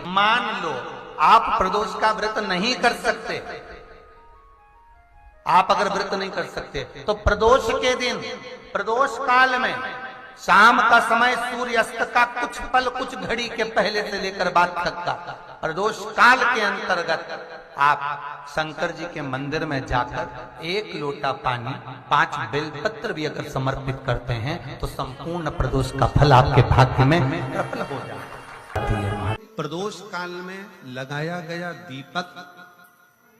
मान लो आप प्रदोष का व्रत नहीं कर सकते, आप अगर व्रत नहीं कर सकते तो प्रदोष के दिन, प्रदोष काल में शाम का समय सूर्यास्त का कुछ पल, कुछ घड़ी के पहले से लेकर बाद तक का प्रदोष काल के अंतर्गत आप शंकर जी के मंदिर में जाकर 1 लोटा पानी, 5 बेलपत्र भी अगर समर्पित करते हैं तो संपूर्ण प्रदोष का फल आपके भाग्य में प्रबल हो जाता है। प्रदोष काल में लगाया गया दीपक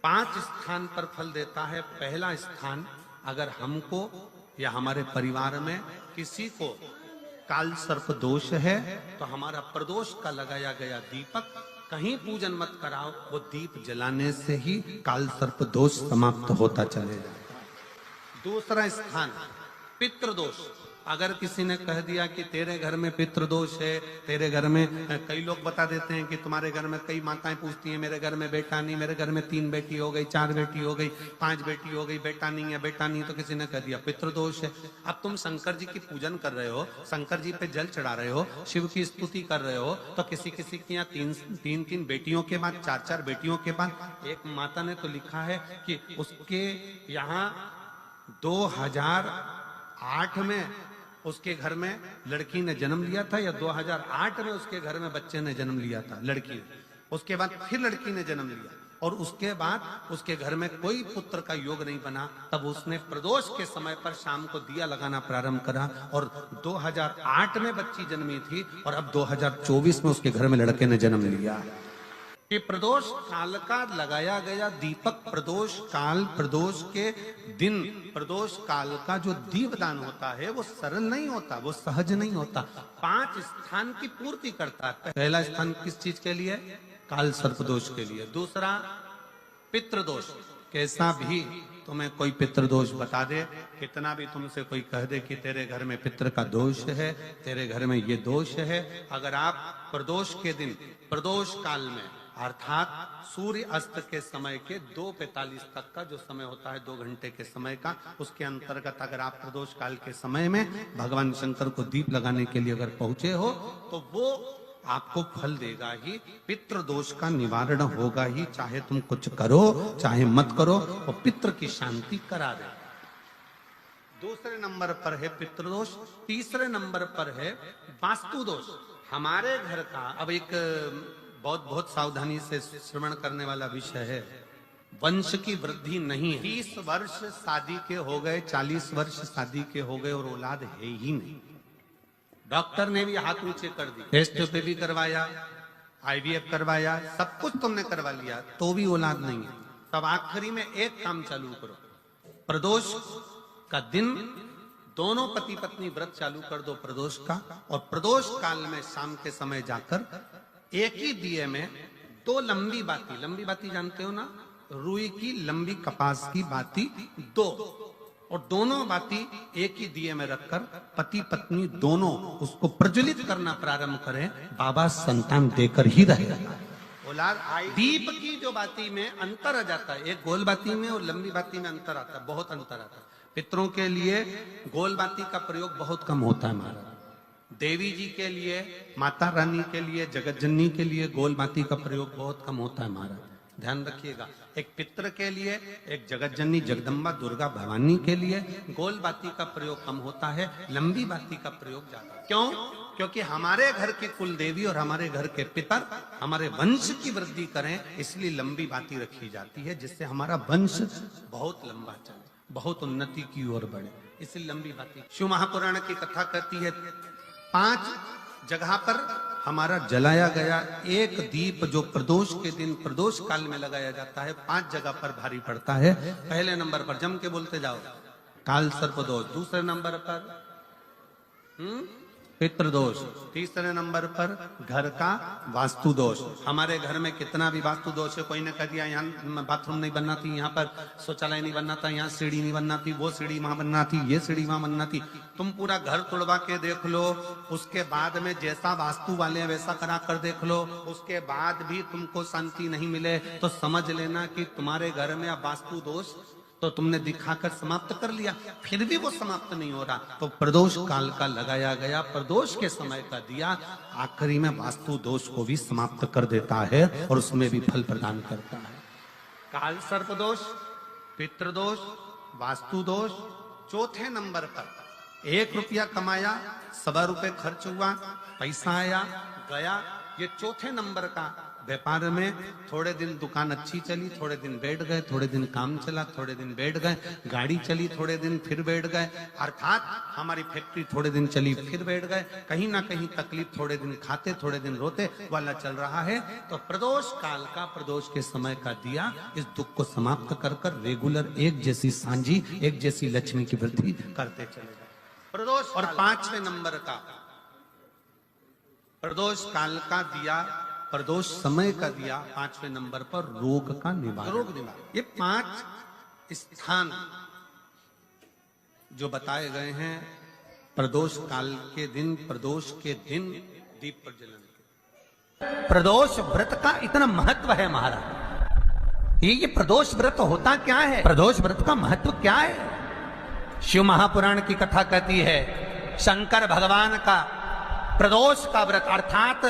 5 स्थान पर फल देता है। पहला स्थान, अगर हमको या हमारे परिवार में किसी को काल सर्प दोष है तो हमारा प्रदोष का लगाया गया दीपक कहीं पूजन मत कराओ, वो दीप जलाने से ही काल सर्प दोष समाप्त होता चले जाता है। दूसरा स्थान, पितृदोष। अगर किसी ने कह दिया कि तेरे घर में पितृदोष है, तेरे घर में, कई लोग बता देते हैं कि तुम्हारे घर में कई माताएं पूछती हैं, मेरे घर में बेटा नहीं, मेरे घर में 3 बेटी हो गई, 4 बेटी हो गई, 5 बेटी हो गई, बेटा नहीं है, बेटा नहीं, तो किसी ने कह दिया पितृदोष है। अब तुम शंकर जी की पूजन कर रहे हो, शंकर जी पे जल चढ़ा रहे हो, शिव की स्तुति कर रहे हो, तो किसी किसी की यहाँ 3 बेटियों के बाद, 4 बेटियों के बाद, एक माता ने तो लिखा है कि उसके यहाँ 2008 में उसके घर में लड़की ने जन्म लिया था, या 2008 में उसके घर में बच्चे ने जन्म लिया था, लड़की ने, उसके बाद फिर लड़की ने जन्म लिया और उसके बाद उसके घर में कोई पुत्र का योग नहीं बना। तब उसने प्रदोष के समय पर शाम को दिया लगाना प्रारंभ करा और 2008 में बच्ची जन्मी थी और अब 2024 में उसके घर में लड़के ने जन्म लिया। कि प्रदोष काल का लगाया गया दीपक, प्रदोष काल, प्रदोष के दिन, प्रदोष काल का जो दीपदान होता है वो सरल नहीं होता, वो सहज नहीं होता, 5 स्थान की पूर्ति करता है। पहला स्थान किस चीज के लिए? काल सर्प दोष के लिए। दूसरा पितृदोष। कैसा भी तुम्हें कोई पितृदोष बता दे, कितना भी तुमसे कोई कह दे कि तेरे घर में पितृ का दोष है, तेरे घर में ये दोष है, अगर आप प्रदोष के दिन, प्रदोष काल में अर्थात सूर्य अस्त के समय के 2:45 तक का जो समय होता है, 2 घंटे के समय का, उसके अंतर्गत अगर आप प्रदोष काल के समय में भगवान शंकर को दीप लगाने के लिए अगर पहुंचे हो तो वो आपको फल देगा ही, पितृदोष का निवारण होगा ही, चाहे तुम कुछ करो चाहे मत करो, वो पितृ की शांति करा दे। दूसरे नंबर पर है पितृदोष। तीसरे नंबर पर है वास्तु दोष। हमारे घर का, अब एक बहुत सावधानी से श्रवण करने वाला विषय है, वंश की वृद्धि नहीं है। 30 वर्ष शादी के हो गए, 40 वर्ष शादी के हो गए और औलाद है ही नहीं। डॉक्टर ने भी हाथ नीचे कर दी, टेस्ट पे भी करवाया, IVF करवाया, सब कुछ तुमने करवा लिया, तो भी औलाद नहीं है। तब आखिरी में एक काम चालू करो, प्रदोष का दिन दोनों पति पत्नी व्रत चालू कर दो प्रदोष का, और प्रदोष काल में शाम के समय जाकर एक ही दिए में 2 लंबी बाती जानते हो ना, रुई की लंबी कपास की बाती 2, और दोनों बाती एक ही दिए में रखकर पति पत्नी दोनों उसको प्रज्वलित करना प्रारंभ करें, बाबा संतान देकर ही रहेगा। औलाद दीप की जो बाती में अंतर आ जाता है, एक गोल बाती में और लंबी बाती में अंतर आता है, बहुत अंतर आता है। पितरों के लिए गोल बाती का प्रयोग बहुत कम होता है महाराज, देवी जी के लिए, माता रानी के लिए, जगत जननी के लिए गोल बाती का प्रयोग बहुत कम होता है महाराज, ध्यान रखिएगा। एक पितृ के लिए, एक जगत जननी जगदम्बा दुर्गा भवानी के लिए गोल बाती का प्रयोग कम होता है, लंबी बाती का प्रयोग ज्यादा। क्यों? क्योंकि हमारे घर की कुल देवी और हमारे घर के पितर हमारे वंश की वृद्धि करें, इसलिए लंबी बाती रखी जाती है, जिससे हमारा वंश बहुत लंबा चले, बहुत उन्नति की ओर बढ़े, इसलिए लंबी बाती। शिव महापुराण की कथा कहती है 5 जगह पर हमारा जलाया गया एक दीप जो प्रदोष के दिन, प्रदोष काल में लगाया जाता है, 5 जगह पर भारी पड़ता है। पहले नंबर पर, जम के बोलते जाओ, काल सर्प दोष। दूसरे नंबर पर पितृदोष। तीसरे नंबर पर घर का वास्तु दोष। हमारे घर में कितना भी वास्तु दोष है, कोई ने कह दिया यहाँ बाथरूम नहीं बनना थी, यहाँ पर शौचालय नहीं बनना था, यहाँ सीढ़ी नहीं बनना थी, वो सीढ़ी वहां बनना थी, ये सीढ़ी वहां बनना थी। तुम पूरा घर तोड़वा के देख लो, उसके बाद में जैसा वास्तु वाले हैं वैसा करा कर देख लो, उसके बाद भी तुमको शांति नहीं मिले तो समझ लेना कि तुम्हारे घर में अब वास्तु दोष तो तुमने दिखाकर समाप्त कर लिया, फिर भी वो समाप्त नहीं हो रहा, तो प्रदोष काल का लगाया गया प्रदोष के समय का दिया आखिरी में वास्तु दोष को भी समाप्त कर देता है और उसमें भी फल प्रदान करता है। काल सर्प दोष, पितृदोष, वास्तु दोष, चौथे नंबर पर 1 रुपया कमाया, 1.25 रुपये खर्च हुआ, पैसा आया गया, ये चौथे नंबर का। व्यापार में थोड़े दिन दुकान अच्छी चली, थोड़े दिन बैठ गए, थोड़े दिन काम चला, थोड़े दिन बैठ गए, गाड़ी चली थोड़े दिन फिर बैठ गए, अर्थात हमारी फैक्ट्री थोड़े दिन चली फिर बैठ गए, कहीं ना कहीं तकलीफ, थोड़े दिन खाते थोड़े दिन रोते वाला चल रहा है। तो प्रदोष काल का, प्रदोष के समय का दिया इस दुख को समाप्त कर कर रेगुलर एक जैसी सांझी, एक जैसी लक्ष्मी की वृद्धि करते चले गए प्रदोष। और 5वें नंबर का प्रदोष काल का दिया, प्रदोष समय का दिया 5वें नंबर पर रोग का निवारण, रोग निवारण। ये 5 स्थान जो बताए गए हैं प्रदोष काल के दिन, प्रदोष के दिन दीप प्रज्वलन के। प्रदोष व्रत का इतना महत्व है महाराज। ये प्रदोष व्रत होता क्या है, प्रदोष व्रत का महत्व क्या है? शिव महापुराण की कथा कहती है शंकर भगवान का प्रदोष का व्रत, अर्थात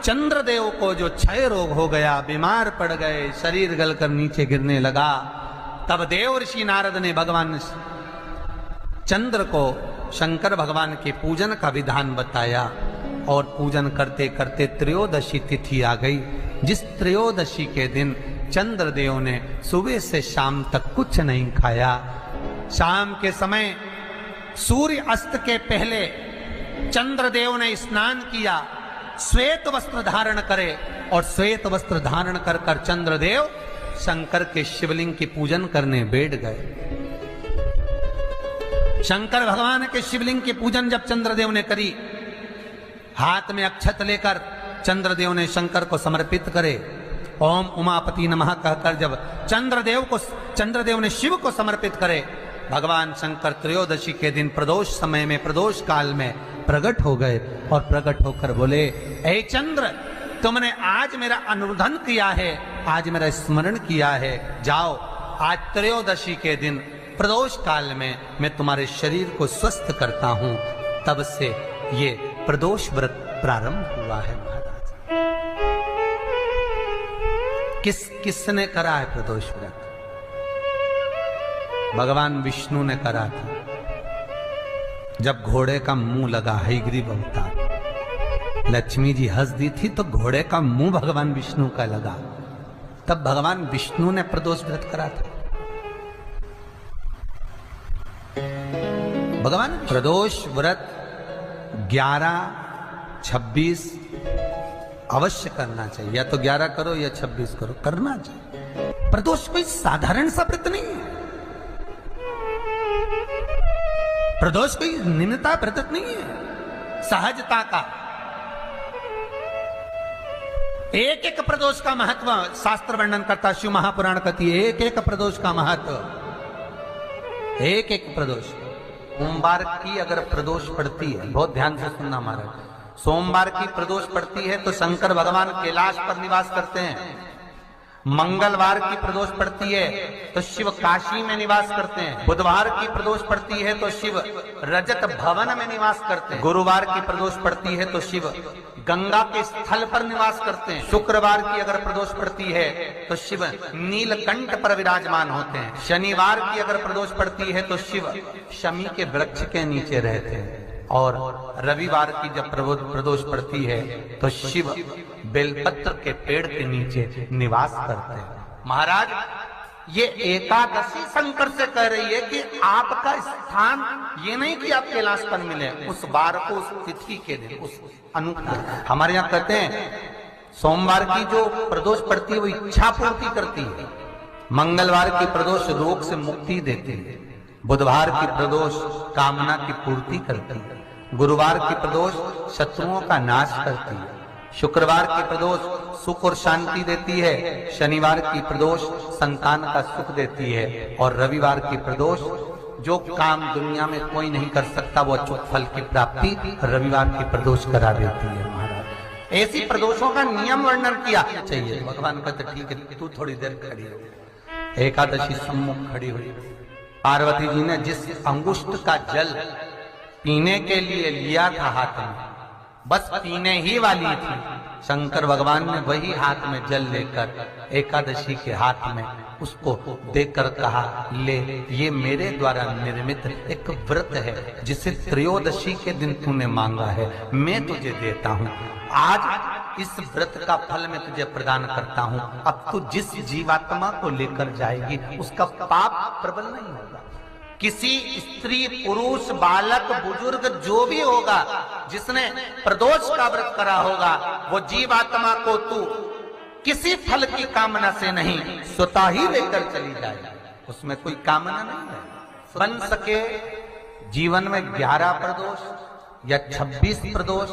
चंद्रदेव को जो क्षय रोग हो गया, बीमार पड़ गए, शरीर गलकर नीचे गिरने लगा, तब देव ऋषि नारद ने भगवान चंद्र को शंकर भगवान के पूजन का विधान बताया और पूजन करते करते त्रयोदशी तिथि आ गई, जिस त्रयोदशी के दिन चंद्रदेव ने सुबह से शाम तक कुछ नहीं खाया। शाम के समय सूर्य अस्त के पहले चंद्रदेव ने स्नान किया, श्वेत वस्त्र धारण करे और श्वेत वस्त्र धारण कर कर चंद्रदेव शंकर के शिवलिंग की पूजन करने बैठ गए। शंकर भगवान के शिवलिंग की पूजन जब चंद्रदेव ने करी, हाथ में अक्षत लेकर चंद्रदेव ने शंकर को समर्पित करे, ओम उमापति नमः कहकर जब चंद्रदेव ने शिव को समर्पित करे, भगवान शंकर त्रयोदशी के दिन प्रदोष समय में, प्रदोष काल में प्रकट हो गए और प्रकट होकर बोले, ऐ चंद्र, तुमने आज मेरा अनुरोधन किया है, आज मेरा स्मरण किया है, जाओ आज त्रयोदशी के दिन प्रदोष काल में मैं तुम्हारे शरीर को स्वस्थ करता हूं। तब से ये प्रदोष व्रत प्रारंभ हुआ है महाराज। किसने करा है प्रदोष व्रत? भगवान विष्णु ने करा था। जब घोड़े का मुंह लगा हयग्रीव अवतार, लक्ष्मी जी हंस दी थी तो घोड़े का मुंह भगवान विष्णु का लगा, तब भगवान विष्णु ने प्रदोष व्रत करा था। भगवान प्रदोष व्रत 11, 26 अवश्य करना चाहिए, या तो 11 करो या 26 करो, करना चाहिए। प्रदोष कोई साधारण सा व्रत नहीं है, प्रदोष कोई निम्नता व्रत नहीं है, सहजता का। एक एक प्रदोष का महत्व शास्त्र वर्णन करता, शिव महापुराण कहती है एक एक प्रदोष का महत्व, एक एक प्रदोष। सोमवार की अगर प्रदोष पड़ती है, बहुत ध्यान से सुनना महाराज, सोमवार की प्रदोष पड़ती है तो शंकर भगवान कैलाश पर निवास करते हैं। मंगलवार की प्रदोष पड़ती है तो शिव काशी में निवास करते हैं। बुधवार की प्रदोष पड़ती है तो शिव रजत भवन में निवास करते हैं। गुरुवार की प्रदोष पड़ती है तो शिव गंगा के स्थल पर निवास करते हैं। शुक्रवार की अगर प्रदोष पड़ती है तो शिव नीलकंठ पर विराजमान होते हैं। शनिवार की अगर प्रदोष पड़ती है तो शिव शमी के वृक्ष के नीचे रहते हैं। और रविवार की जब प्रदोष पड़ती है तो शिव बेलपत्र के पेड़ के नीचे निवास करते हैं। महाराज, ये एकादशी शंकर से कह रही है कि आपका स्थान ये नहीं कि आप कैलाश पर मिले, उस बार को, उस तिथि के दिन, उस अनुकूल। हमारे यहाँ कहते हैं सोमवार की जो प्रदोष पड़ती है वो इच्छा पूर्ति करती है, मंगलवार की प्रदोष रोग से मुक्ति देती है, बुधवार की प्रदोष कामना की पूर्ति करती है, गुरुवार की प्रदोष शत्रुओं का नाश करती है, शुक्रवार की प्रदोष सुख और शांति देती है, शनिवार की प्रदोष संतान का सुख देती है, और रविवार की प्रदोष जो काम दुनिया में कोई नहीं कर सकता वो अचूक फल की प्राप्ति रविवार की प्रदोष करा देती है। महाराज, ऐसी प्रदोषों का नियम वर्णन किया चाहिए। भगवान कहते ठीक है, तू थोड़ी देर खड़ी हो। एकादशी सम्मुख खड़ी हुई, पार्वती जी ने जिस अंगुष्ठ का जल पीने के लिए लिया था हाथ में, बस पीने ही वाली थी, शंकर भगवान ने वही हाथ में जल लेकर एकादशी के हाथ में उसको देकर कहा, ले, ये मेरे द्वारा निर्मित एक व्रत है जिसे त्रयोदशी के दिन तूने मांगा है, मैं तुझे देता हूँ। आज इस व्रत का फल मैं तुझे प्रदान करता हूँ। अब तू जिस जीवात्मा को लेकर जाएगी उसका पाप प्रबल नहीं होगा। किसी स्त्री, पुरुष, बालक, बुजुर्ग जो भी होगा जिसने प्रदोष का व्रत करा होगा, वो जीवात्मा को तू किसी फल की कामना से नहीं, स्वतः ही लेकर चली जाए। उसमें कोई कामना नहीं है। बन सके जीवन में 11 प्रदोष या 26 प्रदोष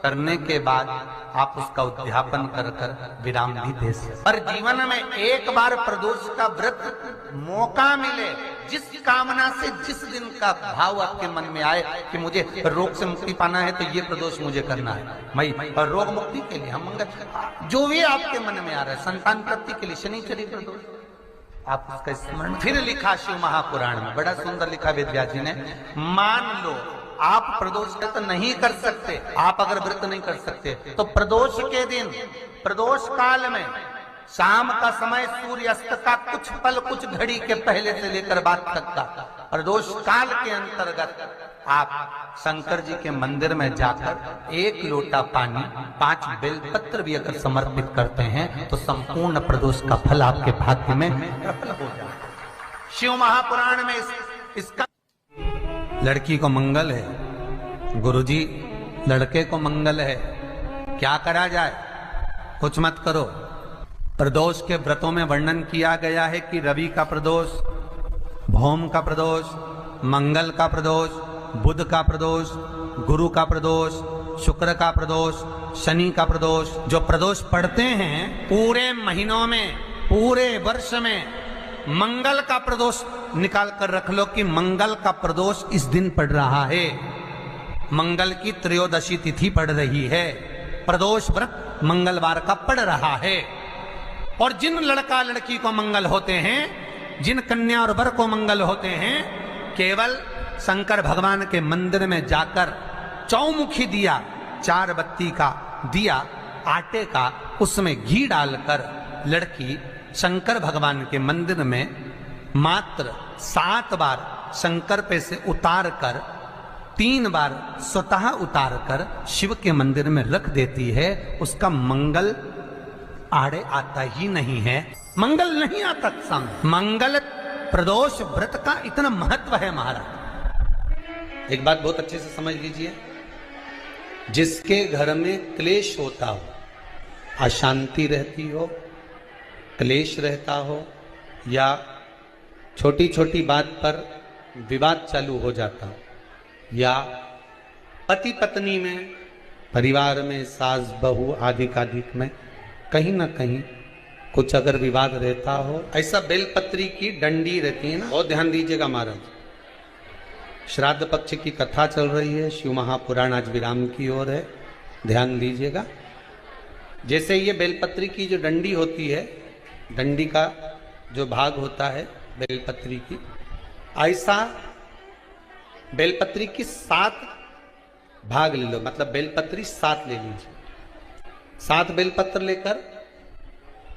करने के बाद आप उसका उद्यापन कर कर विराम भी दे सकते। पर जीवन में एक बार प्रदोष का व्रत मौका मिले, जिस कामना से जिस दिन का भाव आपके मन में आए कि मुझे रोग से मुक्ति पाना है तो ये प्रदोष मुझे करना है, मैं और रोग मुक्ति के लिए हम मंगल, जो भी आपके मन में आ रहा है, संतान प्राप्ति के लिए शनिचरी प्रदोष, आप उसका स्मरण। फिर लिखा शिव महापुराण में, बड़ा सुंदर लिखा वेद व्यास जी ने, मान लो आप प्रदोष व्रत नहीं कर सकते, आप अगर व्रत नहीं कर सकते तो प्रदोष के दिन, प्रदोष काल में शाम का समय सूर्यास्त का कुछ पल, कुछ घड़ी के पहले से लेकर बाद तक का प्रदोष काल के अंतर्गत आप शंकर जी के मंदिर में जाकर 1 लोटा पानी, 5 बेलपत्र भी अगर समर्पित करते हैं तो संपूर्ण प्रदोष का फल आपके भाग्य में प्रबल हो जाए। शिव महापुराण में इसका लड़की को मंगल है, गुरुजी लड़के को मंगल है, क्या करा जाए? कुछ मत करो। प्रदोष के व्रतों में वर्णन किया गया है कि रवि का प्रदोष, भौम का प्रदोष, मंगल का प्रदोष, बुध का प्रदोष, गुरु का प्रदोष, शुक्र का प्रदोष, शनि का प्रदोष। जो प्रदोष पढ़ते हैं पूरे महीनों में, पूरे वर्ष में, मंगल का प्रदोष निकाल कर रख लो कि मंगल का प्रदोष इस दिन पड़ रहा है, मंगल की त्रयोदशी तिथि पड़ रही है, प्रदोष व्रत मंगलवार का पड़ रहा है। और जिन लड़का लड़की को मंगल होते हैं, जिन कन्या और वर को मंगल होते हैं, केवल शंकर भगवान के मंदिर में जाकर चौमुखी दिया, 4 बत्ती का दिया आटे का, उसमें घी डालकर लड़की शंकर भगवान के मंदिर में मात्र 7 बार शंकर पे से उतार कर, 3 बार स्वतः उतार कर शिव के मंदिर में रख देती है। उसका मंगल आड़े आता ही नहीं है, मंगल नहीं आता सामने। मंगल प्रदोष व्रत का इतना महत्व है महाराज। एक बात बहुत अच्छे से समझ लीजिए, जिसके घर में क्लेश होता हो, अशांति रहती हो, क्लेश रहता हो, या छोटी छोटी बात पर विवाद चालू हो जाता हो, या पति पत्नी में, परिवार में, सास बहू आदि कादिक में कहीं ना कहीं कुछ अगर विवाद रहता हो, ऐसा बेलपत्री की डंडी रहती है ना, बहुत ध्यान दीजिएगा महाराज। श्राद्ध पक्ष की कथा चल रही है, शिव महापुराण आज विराम की ओर है, ध्यान दीजिएगा। जैसे ये बेलपत्री की जो डंडी होती है, डंडी का जो भाग होता है बेलपत्री की, ऐसा बेलपत्री की 7 भाग ले लो, मतलब बेलपत्री 7 ले लीजिए। 7 बेलपत्र लेकर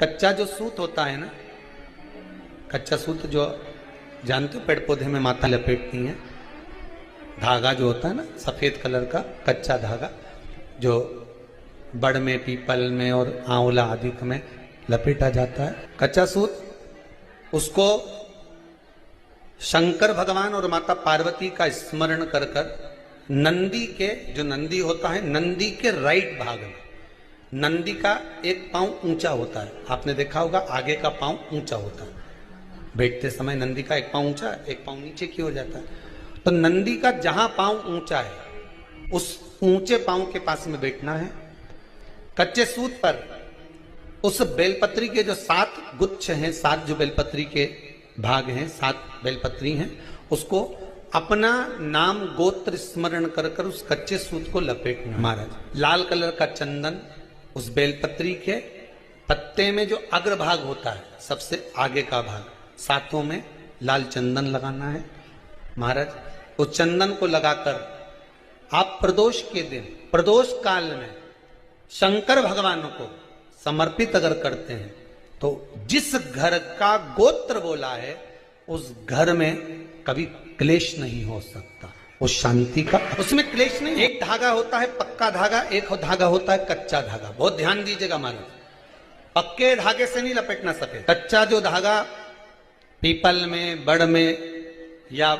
कच्चा जो सूत होता है ना, कच्चा सूत जो जानते हो पेड़ पौधे में माता लपेटती हैं, धागा जो होता है ना सफेद कलर का कच्चा धागा, जो बड़ में, पीपल में और आंवला आदि में लपेटा जाता है, कच्चा सूत, उसको शंकर भगवान और माता पार्वती का स्मरण कर कर नंदी के, जो नंदी होता है, नंदी के राइट भाग में, नंदी का एक पांव ऊंचा होता है, आपने देखा होगा आगे का पांव ऊंचा होता है, बैठते समय नंदी का एक पांव ऊंचा, एक पांव नीचे की हो जाता है। तो नंदी का जहां पांव ऊंचा है उस ऊंचे पांव के पास में बैठना है। कच्चे सूत पर उस बेलपत्री के जो 7 गुच्छ हैं, 7 जो बेलपत्री के भाग हैं, 7 बेलपत्री हैं, उसको अपना नाम गोत्र स्मरण कर कर उस कच्चे सूत को लपेटना। महाराज लाल कलर का चंदन उस बेलपत्री के पत्ते में जो अग्रभाग होता है, सबसे आगे का भाग, 7 में लाल चंदन लगाना है। महाराज उस चंदन को लगाकर आप प्रदोष के दिन, प्रदोष काल में शंकर भगवान को समर्पित अगर करते हैं तो जिस घर का गोत्र बोला है उस घर में कभी क्लेश नहीं हो सकता, उस शांति का उसमें क्लेश नहीं। एक धागा होता है पक्का धागा, एक धागा होता है कच्चा धागा। बहुत ध्यान दीजिएगा महाराज, पक्के धागे से नहीं लपेटना सफेद। कच्चा जो धागा पीपल में, बड़ में या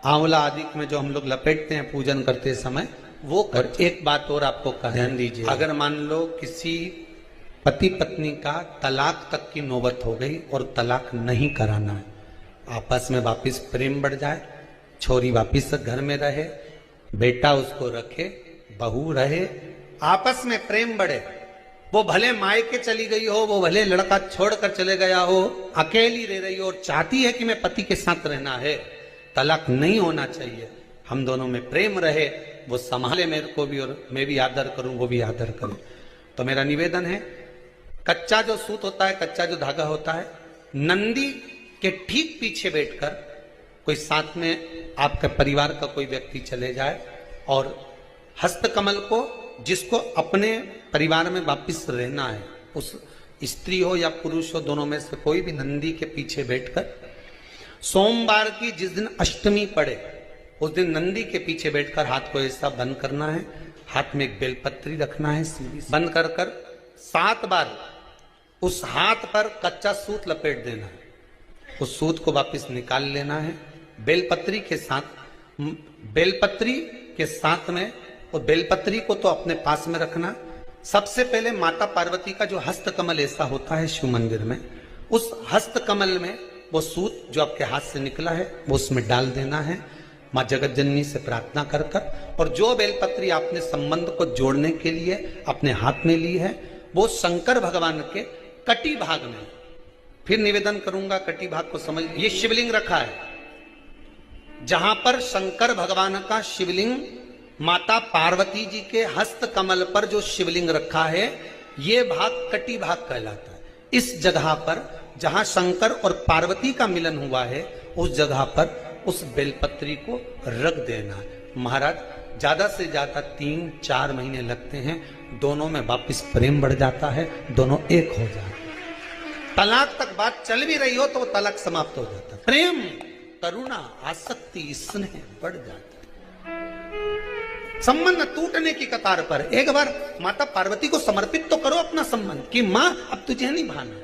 आंवला आदि में जो हम लोग लपेटते हैं पूजन करते समय, वो कर। एक बात और आपको ध्यान दीजिए, अगर मान लो किसी पति पत्नी का तलाक तक की नौबत हो गई और तलाक नहीं कराना है, आपस में वापिस प्रेम बढ़ जाए, छोरी वापिस घर में रहे, बेटा उसको रखे, बहू रहे, आपस में प्रेम बढ़े, वो भले मायके चली गई हो, वो भले लड़का छोड़कर चले गया हो, अकेली रह रही हो और चाहती है कि मैं पति के साथ रहना है, तलाक नहीं होना चाहिए, हम दोनों में प्रेम रहे, वो संभाले मेरे को भी और मैं भी आदर करूं, वो भी आदर करे। तो मेरा निवेदन है, कच्चा जो सूत होता है, कच्चा जो धागा होता है, नंदी के ठीक पीछे बैठकर कोई साथ में आपके परिवार का कोई व्यक्ति चले जाए और हस्तकमल को, जिसको अपने परिवार में वापिस रहना है, उस स्त्री हो या पुरुष हो, दोनों में से कोई भी नंदी के पीछे बैठकर सोमवार की जिस दिन अष्टमी पड़े उस दिन नंदी के पीछे बैठकर हाथ को ऐसा बंद करना है, हाथ में एक बेलपत्री रखना है, बंद कर 7 बार उस हाथ पर कच्चा सूत लपेट देना है, उस सूत को वापस निकाल लेना है, बेलपत्री के साथ में, और बेलपत्री को तो अपने पास में रखना। सबसे पहले माता पार्वती का जो हस्तकमल ऐसा होता है शिव मंदिर में, उस हस्तकमल में वो सूत जो आपके हाथ से निकला है वो उसमें डाल देना है, माँ जगत जननी से प्रार्थना कर कर, और जो बेलपत्री आपने संबंध को जोड़ने के लिए अपने हाथ में ली है वो शंकर भगवान के कटी भाग में, फिर निवेदन करूंगा कटी भाग को समझ, ये शिवलिंग रखा है, जहां पर शंकर भगवान का शिवलिंग, माता पार्वती जी के हस्त कमल पर जो शिवलिंग रखा है, ये भाग कटी भाग कहलाता है। इस जगह पर जहां शंकर और पार्वती का मिलन हुआ है, उस जगह पर उस बेलपत्री को रख देना है। महाराज ज्यादा से ज्यादा 3-4 महीने लगते हैं, दोनों में वापिस प्रेम बढ़ जाता है, दोनों एक हो जाते हैं। तलाक तक बात चल भी रही हो तो तलाक समाप्त हो जाता है, प्रेम, करुणा, आसक्ति, स्नेह बढ़ जाता है। संबंध टूटने की कतार पर एक बार माता पार्वती को समर्पित तो करो अपना संबंध कि मां अब तुझे नहीं भाना,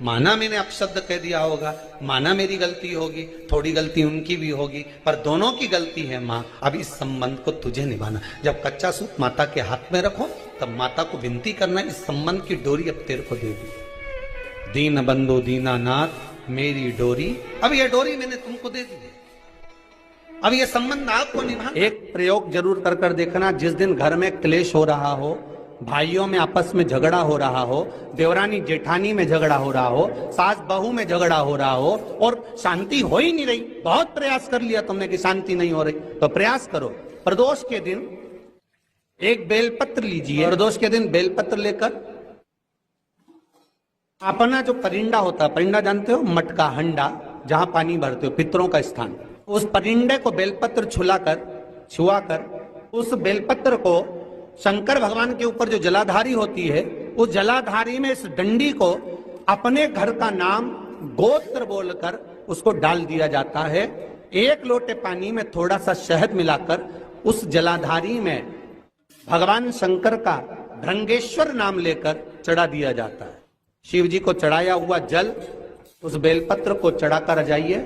माना मैंने अपशब्द कह दिया होगा, माना मेरी गलती होगी, थोड़ी गलती उनकी भी होगी, पर दोनों की गलती है माँ, अब इस संबंध को तुझे निभाना। जब कच्चा सूत माता के हाथ में रखो तब माता को विनती करना, इस संबंध की डोरी अब तेरे को दे दी, दीन बंधु दीनानाथ मेरी डोरी, अब ये डोरी मैंने तुमको दे दी, अब ये संबंध आपको निभाना। एक प्रयोग जरूर कर कर देखना, जिस दिन घर में क्लेश हो रहा हो, भाइयों में आपस में झगड़ा हो रहा हो, देवरानी जेठानी में झगड़ा हो रहा हो, सास बहू में झगड़ा हो रहा हो और शांति हो ही नहीं रही, बहुत प्रयास कर लिया तुमने कि शांति नहीं हो रही, तो प्रयास करो, प्रदोष के दिन एक बेलपत्र लीजिए, प्रदोष के दिन बेलपत्र लेकर अपना जो परिंडा होता है, परिंडा जानते हो, मटका, हंडा, जहां पानी भरते हो, पितरों का स्थान, उस परिंडे को बेलपत्र छुआकर उस बेलपत्र को शंकर भगवान के ऊपर जो जलाधारी होती है, उस जलाधारी में इस डंडी को अपने घर का नाम गोत्र बोलकर उसको डाल दिया जाता है। 1 लोटे पानी में थोड़ा सा शहद मिलाकर उस जलाधारी में भगवान शंकर का भृंगेश्वर नाम लेकर चढ़ा दिया जाता है। शिव जी को चढ़ाया हुआ जल उस बेलपत्र को चढ़ाकर आ जाइए,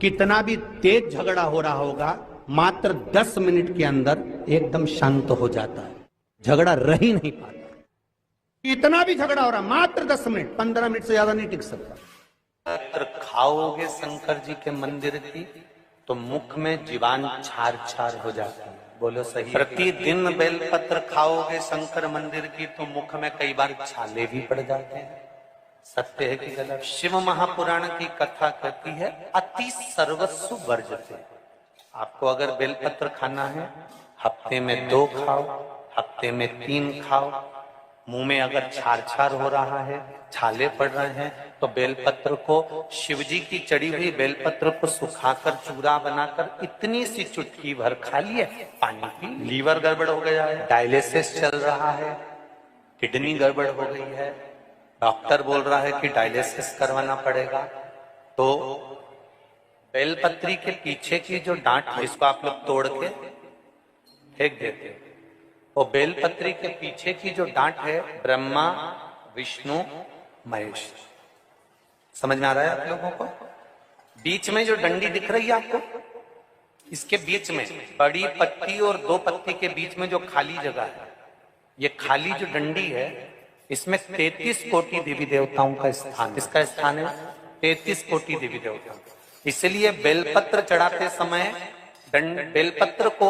कितना भी तेज झगड़ा हो रहा होगा, मात्र 10 मिनट के अंदर एकदम शांत हो जाता है, झगड़ा रह ही नहीं पाता। इतना भी झगड़ा हो रहा, मात्र 10 मिनट, 15 मिनट से ज्यादा नहीं टिक सकता। अगर खाओगे शंकर जी के मंदिर की तो मुख में जीवान छार छार हो जाती है, बोलो सही। प्रतिदिन बेलपत्र खाओगे शंकर मंदिर की तो मुख में कई बार छाले भी पड़ जाते हैं, सत्य है कि गलत? शिव महापुराण की कथा कहती है अति सर्वस्व वर्जते। आपको अगर बेलपत्र खाना है, हफ्ते में 2 खाओ, हफ्ते में 3 खाओ, मुंह में अगर छार छार हो रहा है, छाले पड़ रहे हैं, तो बेलपत्र को, शिव जी की चढ़ी हुई बेलपत्र को सुखाकर चूरा बनाकर इतनी सी चुटकी भर खा लिए, पानी पी। लीवर गड़बड़ हो गया है, डायलिसिस चल रहा है, किडनी गड़बड़ हो गई है, डॉक्टर बोल रहा है कि डायलिसिस करवाना पड़ेगा, तो बेलपत्री के पीछे की जो डांट है इसको आप लोग तोड़ के फेंक देते हैं। और बेलपत्री के पीछे की जो डांट है, ब्रह्मा विष्णु महेश, समझ में आ रहा है आप लोगों को? बीच में जो डंडी दिख रही है आपको, इसके बीच में बड़ी पत्ती और दो पत्ती के बीच में जो खाली जगह है, ये खाली जो डंडी है, इसमें 33 कोटि देवी देवताओं का स्थान, इसका स्थान है 33 कोटि देवी देवता। इसलिए बेलपत्र चढ़ाते समय बेलपत्र को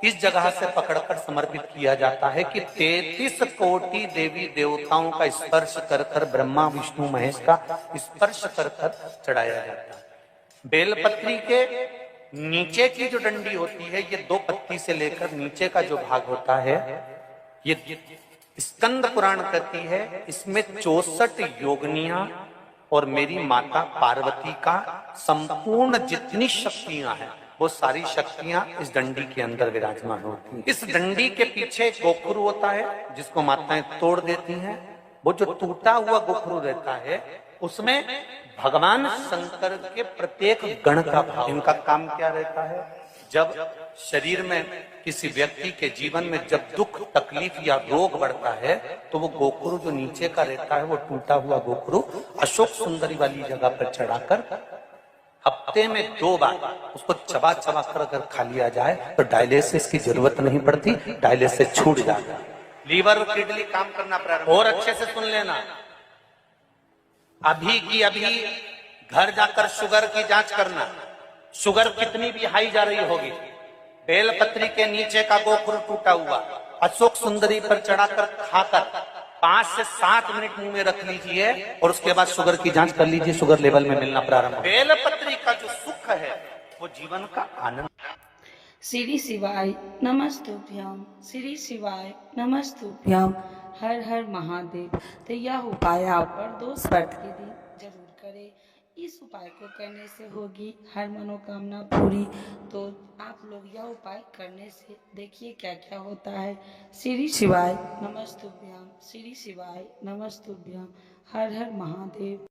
इस जगह से पकड़कर समर्पित किया जाता है कि 33 कोटि देवी देवताओं का स्पर्श कर कर, ब्रह्मा विष्णु महेश का स्पर्श कर कर चढ़ाया जाता है। बेलपत्री के नीचे की जो डंडी होती है, ये 2 पत्ती से लेकर नीचे का जो भाग होता है, ये स्कंद पुराण कहती है, इसमें 64 योगनियां और मेरी माता पार्वती का संपूर्ण जितनी शक्तियां हैं, वो सारी शक्तियां इस डंडी के अंदर विराजमान होती हैं। इस डंडी के पीछे एक गोखरू होता है जिसको माताएं तोड़ देती हैं। वो जो टूटा हुआ गोखरू रहता है, उसमें भगवान शंकर के प्रत्येक गण का भाव। इनका काम क्या रहता है? जब शरीर में किसी व्यक्ति के जीवन में जब दुख तकलीफ या रोग बढ़ता है, तो वो गोखरू जो नीचे का रहता है, वो टूटा हुआ गोखरू अशोक सुंदरी वाली जगह पर चढ़ाकर हफ्ते में 2 बार उसको चबा चबा कर अगर खा लिया जाए तो डायलिसिस की जरूरत नहीं पड़ती, डायलिसिस छूट जाता है। लीवर और किडनी काम करना प्रारंभ। और अच्छे से सुन लेना, अभी की अभी घर जाकर शुगर की जांच करना। शुगर कितनी भी हाई जा रही होगी, बेलपत्री के नीचे का गोखरू टूटा हुआ अशोक सुंदरी पर चढ़ाकर खाकर 5 से 7 मिनट मुंह में रख लीजिए और उसके बाद शुगर की जांच कर लीजिए, शुगर लेवल में मिलना प्रारंभ। बेलपत्री का जो सुख है वो जीवन का आनंद। श्री शिवाय नमस्तुभ्यम, श्री शिवाय नमस्तुभ्यम, हर हर महादेव। तो यह उपाय आप प्रदोष व्रत के दिन जरूर करें। इस उपाय को करने से होगी हर मनोकामना पूरी। तो आप लोग यह उपाय करने से देखिए क्या क्या होता है। श्री शिवाय नमस्तुभ्यम, श्री शिवाय नमस्तुभ्यम, हर हर महादेव।